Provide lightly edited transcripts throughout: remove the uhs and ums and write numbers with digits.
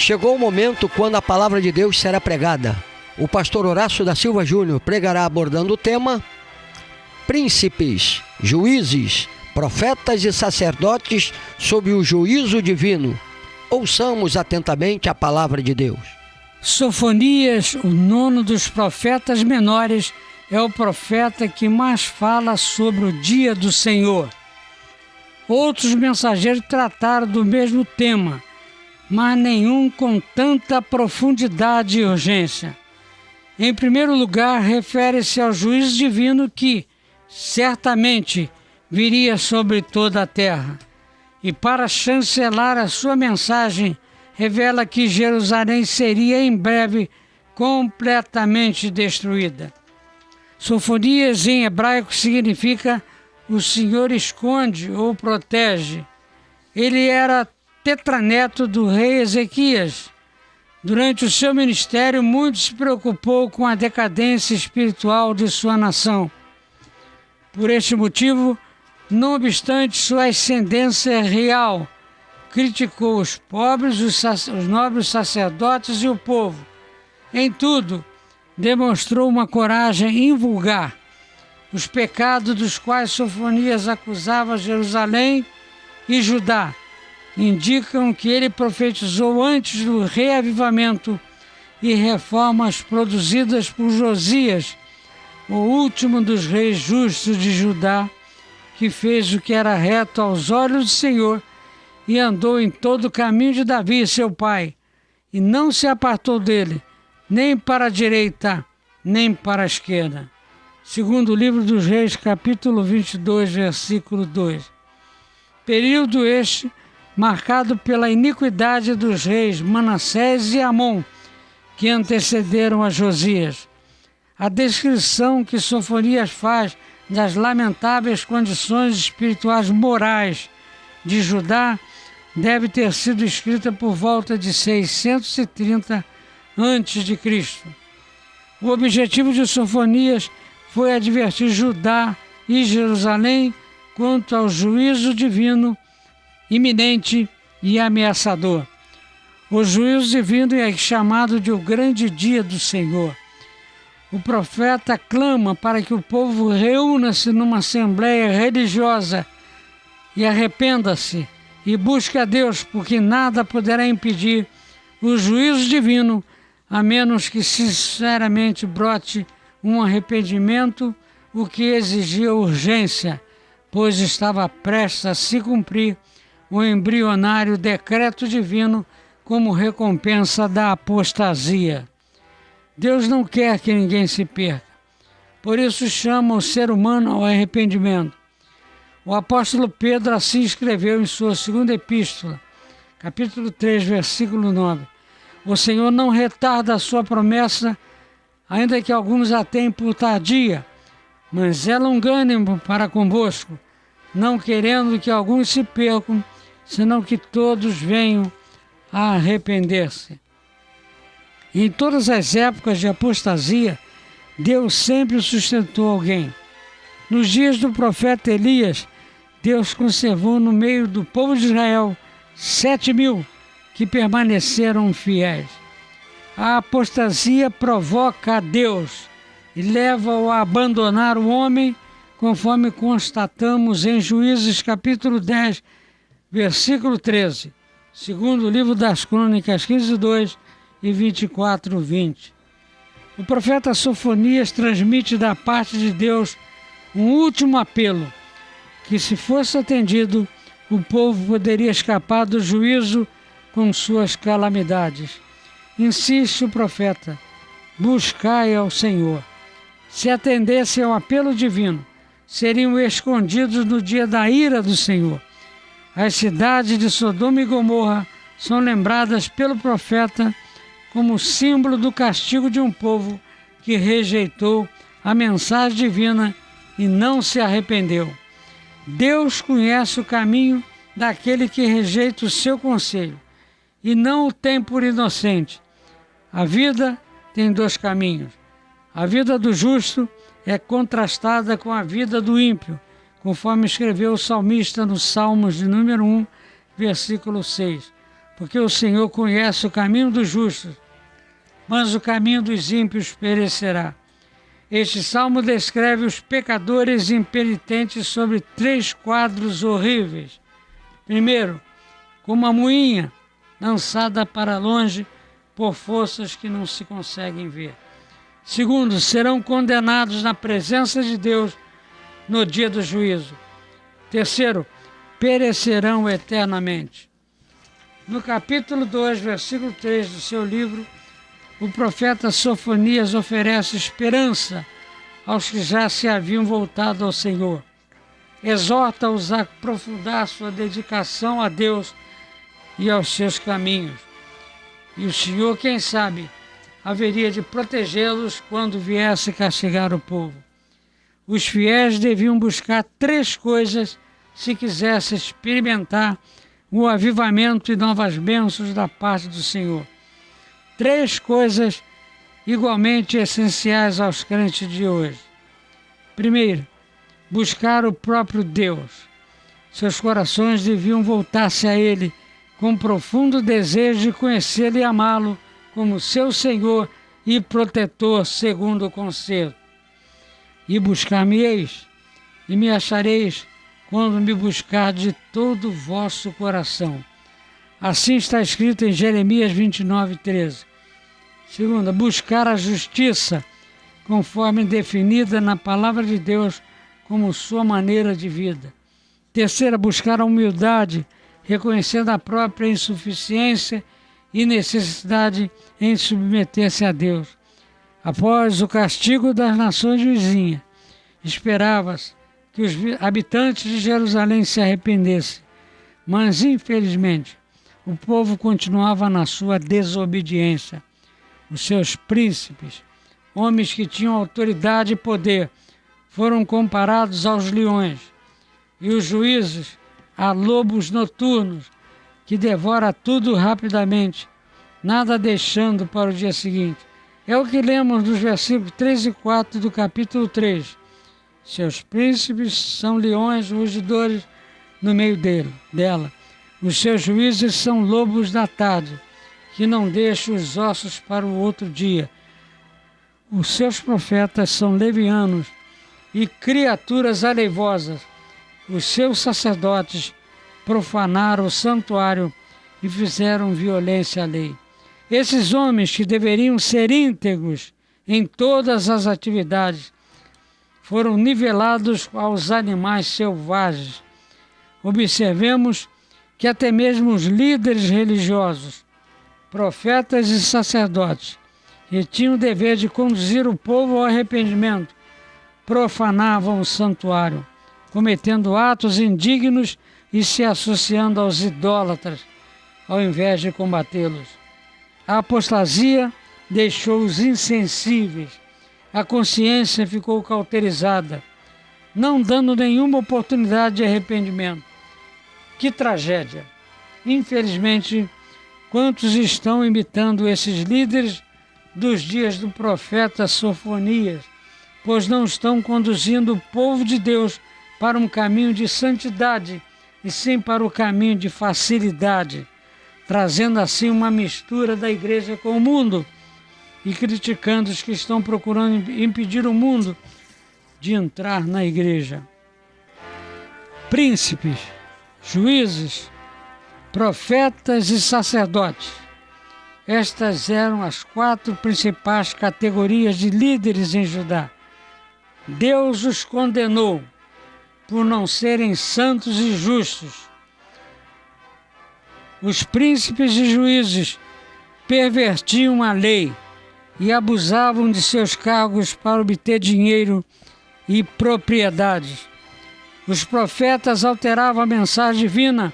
Chegou o momento quando a palavra de Deus será pregada. O pastor Horácio da Silva Júnior pregará abordando o tema Príncipes, Juízes, Profetas e Sacerdotes sob o juízo divino. Ouçamos atentamente a palavra de Deus. Sofonias, o nono dos profetas menores, é o profeta que mais fala sobre o dia do Senhor. Outros mensageiros trataram do mesmo tema, mas nenhum com tanta profundidade e urgência. Em primeiro lugar, refere-se ao juízo divino que, certamente, viria sobre toda a terra. E para chancelar a sua mensagem, revela que Jerusalém seria em breve completamente destruída. Sofonias em hebraico significa o Senhor esconde ou protege. Ele era tetraneto do rei Ezequias. Durante o seu ministério, muito se preocupou com a decadência espiritual de sua nação. Por este motivo, não obstante sua ascendência real, criticou os pobres, os nobres sacerdotes e o povo. Em tudo, demonstrou uma coragem invulgar. Os pecados dos quais Sofonias acusava Jerusalém e Judá indicam que ele profetizou antes do reavivamento e reformas produzidas por Josias, o último dos reis justos de Judá, que fez o que era reto aos olhos do Senhor e andou em todo o caminho de Davi, seu pai, e não se apartou dele, nem para a direita, nem para a esquerda. Segundo o livro dos Reis, capítulo 22, versículo 2. Período este marcado pela iniquidade dos reis Manassés e Amon, que antecederam a Josias. A descrição que Sofonias faz das lamentáveis condições espirituais morais de Judá deve ter sido escrita por volta de 630 a.C. O objetivo de Sofonias foi advertir Judá e Jerusalém quanto ao juízo divino iminente e ameaçador. O juízo divino é chamado de o grande dia do Senhor. O profeta clama para que o povo reúna-se numa assembleia religiosa e arrependa-se e busque a Deus, porque nada poderá impedir o juízo divino, a menos que sinceramente brote um arrependimento, o que exigia urgência, pois estava prestes a se cumprir o embrionário decreto divino como recompensa da apostasia. Deus não quer que ninguém se perca, por isso chama o ser humano ao arrependimento. O apóstolo Pedro assim escreveu em sua segunda epístola, capítulo 3, versículo 9. O Senhor não retarda a sua promessa, ainda que alguns a tenham por tardia, mas é longânimo para convosco, não querendo que alguns se percam, senão que todos venham a arrepender-se. Em todas as épocas de apostasia, Deus sempre sustentou alguém. Nos dias do profeta Elias, Deus conservou no meio do povo de Israel 7.000 que permaneceram fiéis. A apostasia provoca a Deus e leva-o a abandonar o homem, conforme constatamos em Juízes capítulo 10, versículo 13, segundo o livro das Crônicas 15:2 e 24:20. O profeta Sofonias transmite da parte de Deus um último apelo, que se fosse atendido, o povo poderia escapar do juízo com suas calamidades. Insiste o profeta: buscai ao Senhor. Se atendessem ao apelo divino, seriam escondidos no dia da ira do Senhor. As cidades de Sodoma e Gomorra são lembradas pelo profeta como símbolo do castigo de um povo que rejeitou a mensagem divina e não se arrependeu. Deus conhece o caminho daquele que rejeita o seu conselho e não o tem por inocente. A vida tem dois caminhos. A vida do justo é contrastada com a vida do ímpio, conforme escreveu o salmista no Salmos de número 1, versículo 6. porque o Senhor conhece o caminho dos justos, mas o caminho dos ímpios perecerá. Este salmo descreve os pecadores impenitentes sobre 3 quadros horríveis. Primeiro, como uma moinha lançada para longe por forças que não se conseguem ver. Segundo, serão condenados na presença de Deus no dia do juízo. Terceiro, perecerão eternamente. No capítulo 2, versículo 3 do seu livro, o profeta Sofonias oferece esperança aos que já se haviam voltado ao Senhor. Exorta-os a aprofundar sua dedicação a Deus e aos seus caminhos. E o Senhor, quem sabe, haveria de protegê-los quando viesse castigar o povo. Os fiéis deviam buscar 3 coisas se quisessem experimentar o avivamento e novas bênçãos da parte do Senhor. 3 coisas igualmente essenciais aos crentes de hoje. Primeiro, buscar o próprio Deus. Seus corações deviam voltar-se a Ele com profundo desejo de conhecê-lo e amá-lo como seu Senhor e protetor, segundo o conselho. E buscar-me-eis, e me achareis, quando me buscar de todo o vosso coração. Assim está escrito em Jeremias 29:13. Segunda, buscar a justiça, conforme definida na palavra de Deus como sua maneira de vida. Terceira, buscar a humildade, reconhecendo a própria insuficiência e necessidade em submeter-se a Deus. Após o castigo das nações vizinhas, esperava-se que os habitantes de Jerusalém se arrependessem, mas infelizmente o povo continuava na sua desobediência. Os seus príncipes, homens que tinham autoridade e poder, foram comparados aos leões, e os juízes a lobos noturnos, que devora tudo rapidamente, nada deixando para o dia seguinte. É o que lemos nos versículos 3 e 4 do capítulo 3. Seus príncipes são leões rugidores no meio dela. Os seus juízes são lobos da tarde, que não deixam os ossos para o outro dia. Os seus profetas são levianos e criaturas aleivosas. Os seus sacerdotes profanaram o santuário e fizeram violência à lei. Esses homens, que deveriam ser íntegros em todas as atividades, foram nivelados aos animais selvagens. Observemos que até mesmo os líderes religiosos, profetas e sacerdotes, que tinham o dever de conduzir o povo ao arrependimento, profanavam o santuário, cometendo atos indignos e se associando aos idólatras, ao invés de combatê-los. A apostasia deixou os insensíveis, a consciência ficou cauterizada, não dando nenhuma oportunidade de arrependimento. Que tragédia! Infelizmente, quantos estão imitando esses líderes dos dias do profeta Sofonias, pois não estão conduzindo o povo de Deus para um caminho de santidade e sim para o caminho de facilidade, trazendo assim uma mistura da igreja com o mundo e criticando os que estão procurando impedir o mundo de entrar na igreja. Príncipes, juízes, profetas e sacerdotes. Estas eram as 4 principais categorias de líderes em Judá. Deus os condenou por não serem santos e justos. Os príncipes e juízes pervertiam a lei e abusavam de seus cargos para obter dinheiro e propriedades. Os profetas alteravam a mensagem divina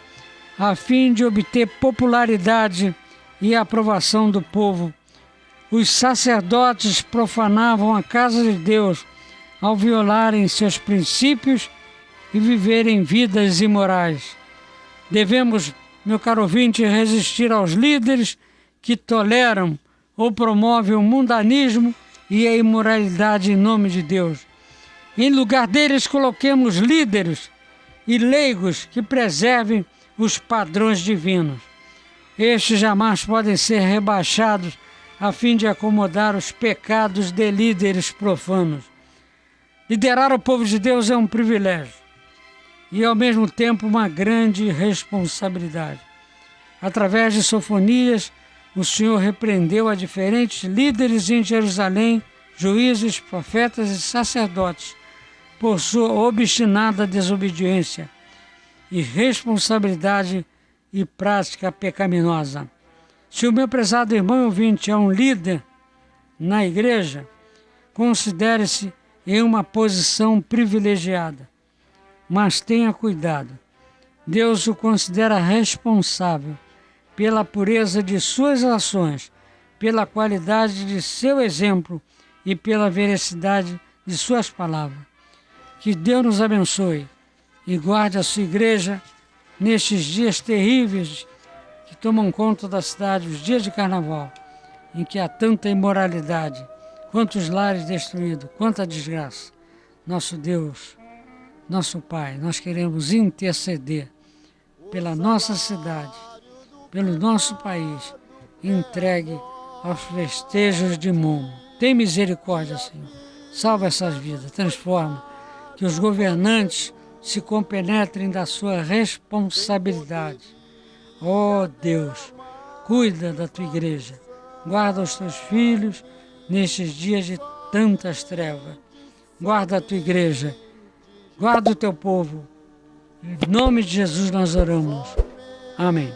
a fim de obter popularidade e aprovação do povo. Os sacerdotes profanavam a casa de Deus ao violarem seus princípios e viverem vidas imorais. Devemos, meu caro ouvinte, resistir aos líderes que toleram ou promovem o mundanismo e a imoralidade em nome de Deus. Em lugar deles, coloquemos líderes e leigos que preservem os padrões divinos. Estes jamais podem ser rebaixados a fim de acomodar os pecados de líderes profanos. Liderar o povo de Deus é um privilégio e, ao mesmo tempo, uma grande responsabilidade. Através de Sofonias, o Senhor repreendeu a diferentes líderes em Jerusalém, juízes, profetas e sacerdotes, por sua obstinada desobediência, irresponsabilidade e prática pecaminosa. Se o meu prezado irmão ouvinte é um líder na igreja, considere-se em uma posição privilegiada, mas tenha cuidado. Deus o considera responsável pela pureza de suas ações, pela qualidade de seu exemplo e pela veracidade de suas palavras. Que Deus nos abençoe e guarde a sua igreja nestes dias terríveis que tomam conta da cidade, os dias de carnaval, em que há tanta imoralidade, quantos lares destruídos, quanta desgraça. Nosso Deus, nosso Pai, nós queremos interceder pela nossa cidade, pelo nosso país, entregue aos festejos de mundo. Tem misericórdia, Senhor. Salva essas vidas, transforma. Que os governantes se compenetrem da sua responsabilidade. Oh Deus, cuida da tua igreja. Guarda os teus filhos nestes dias de tantas trevas. Guarda a tua igreja. Guarda o teu povo. Em nome de Jesus nós oramos. Amém.